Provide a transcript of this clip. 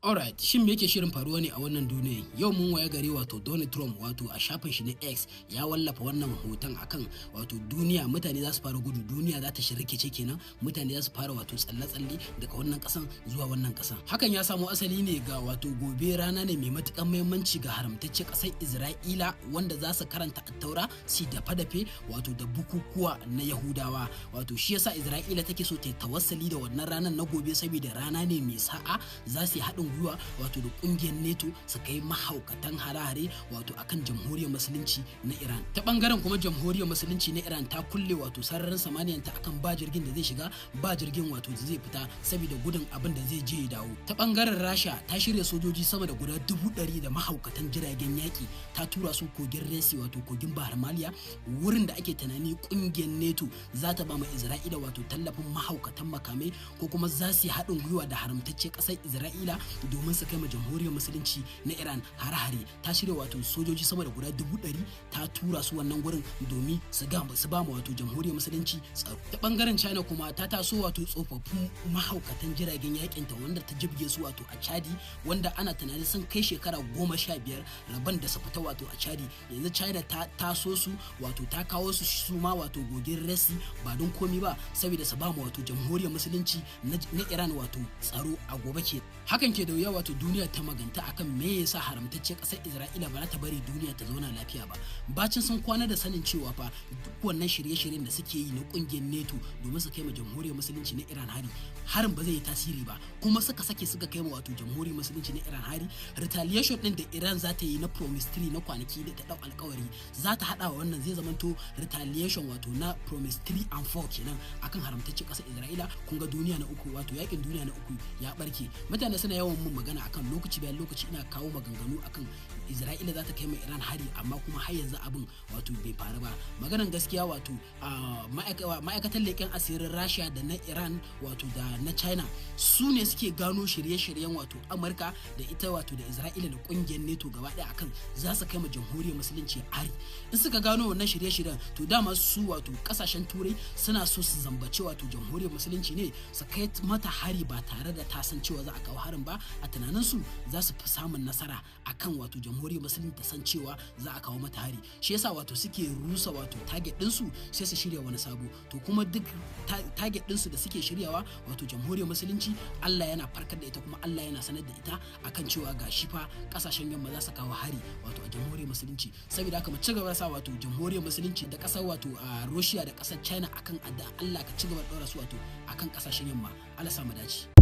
Alright, shin me yake shirin faruwa ne a wannan duniyar? Yau mun waya gari wato Donald Trump wato a shafin shi na X ya wallafa wannan hoton akan wato duniya mutane za su fara gudu, duniya za ta shirkice kenan, mutane za su fara wato tsalle-tsalle daga wannan kasan zuwa wannan kasan. Hakan ya samo asali ne ga wato gobe rana ne mai matukan muhimmanci ga haramtacce kasar Isra'ila wanda za su karanta Attaura su dafe wato da bukukuwa na Yahudawa. Wato shi yasa Isra'ila take so ta tawassali da wannan ranar na gobe saboda rana ne mai sa'a za su yi haɗin gwiwa wato da kungiyar NATO su kai mahaukatan harare wato akan jamhuriyar musulunci na Iran. Ta bangaren kuma jamhuriyar musulunci na Iran ta kulle wato sararin samaniyar ta akan ba jirgin da zai shiga ba jirgin wato da zai fita saboda gudun abin da zai je ya dawo. Ta bangaren Rasha ta shirya sojoji sama da guda 100,000 da mahaukatan jiragen yaki ta tura su kogin Resi wato kogin Bahar Maliya wurin da ake tunani kungiyar NATO za ta ba ma Isra'ila wato tallafin mahaukatan makamai ko kuma za su yi haɗin gwiwa da haramtacce ƙasar Isra'ila domin su kai ma jamhuriyar musulunci na Iran hare-hare. Ta shirya wato sojoji sama da guda 100,000 ta tura su wannan gurin domin su ba mu wato jamhuriyar musulunci tsaro. Ta bangaren China kuma ta taso wato tsofaffin mahaukatan jiragen yakin ta wanda ta jibge su wato a Chadi wanda ana tunanin sun kai shekara 15 rabon da su fita wato a Chadi. Yanzu China ta taso su wato ta kawo su ma wato gogin Resi ba don komi ba saboda su ba mu wato jamhuriyar musulunci na Iran wato tsaro a gobe ke. Hakan ke da wuya wato duniya ta maganta akan me yasa haramtacce kasar Isra'ila ba za ta bari duniya ta zauna lafiya ba. Bacin sun kwana da sanin cewa fa duk wannan shirye-shiryen da suke yi na kungiyar NATO domin su kai ma jamhuriyar musulunci na Iran harin ba zai yi tasiri ba kuma suka kai ma wato jamhuriyar musulunci na Iran retaliation din da Iran za ta yi na promise 3 na kwanaki da ta dau alkawari za ta hada wa wannan zai zamanto retaliation wato na promise 3 and 4 kenan akan haramtacce kasar Isra'ila. Kun ga duniya na uku wato yakin duniya na uku ya barke. Mutane suna yawan mun magana akan lokaci bayan lokaci ina kawo maganganu akan Isra'ila za ta kai mai Iran hari amma kuma har yanzu abin wato bai faru ba. Maganan gaskiya wato ma'aikatan leƙen asirin Rasha da na Iran wato da na China su ne suke gano shirye-shiryen wato Amurka da ita wato da Isra'ila da kungiyar NATO gaba ɗaya akan za su kai ma jamhuriyar musulunci hari. In suka gano wannan shirye-shiryen to dama su wato kasashen turai suna so su zambace wato jamhuriyar musulunci ne su kai mata hari ba tare da ta san cewa za a kawo harin ba. A tunanin su za su fi samun nasara akan wato jamhuriyar musulunci ta san cewa za a kawo mata hari. Shi yasa wato suke rusa wato target din su sai su shirya wani sabo. To kuma duk target din su da suke shiryawa wato jamhuriyar musulunci Allah yana farkar da ita kuma Allah yana sanar da ita akan cewa ga shi fa kasashen yamma za su kawo hari wato a jamhuriyar musulunci. Saboda haka mu ci gaba sa wato jamhuriyar musulunci da kasar wato a Russia da kasar China akan adda Allah ka ci gaba da daura su wato akan kasashen yamma. Allah sa mu dace.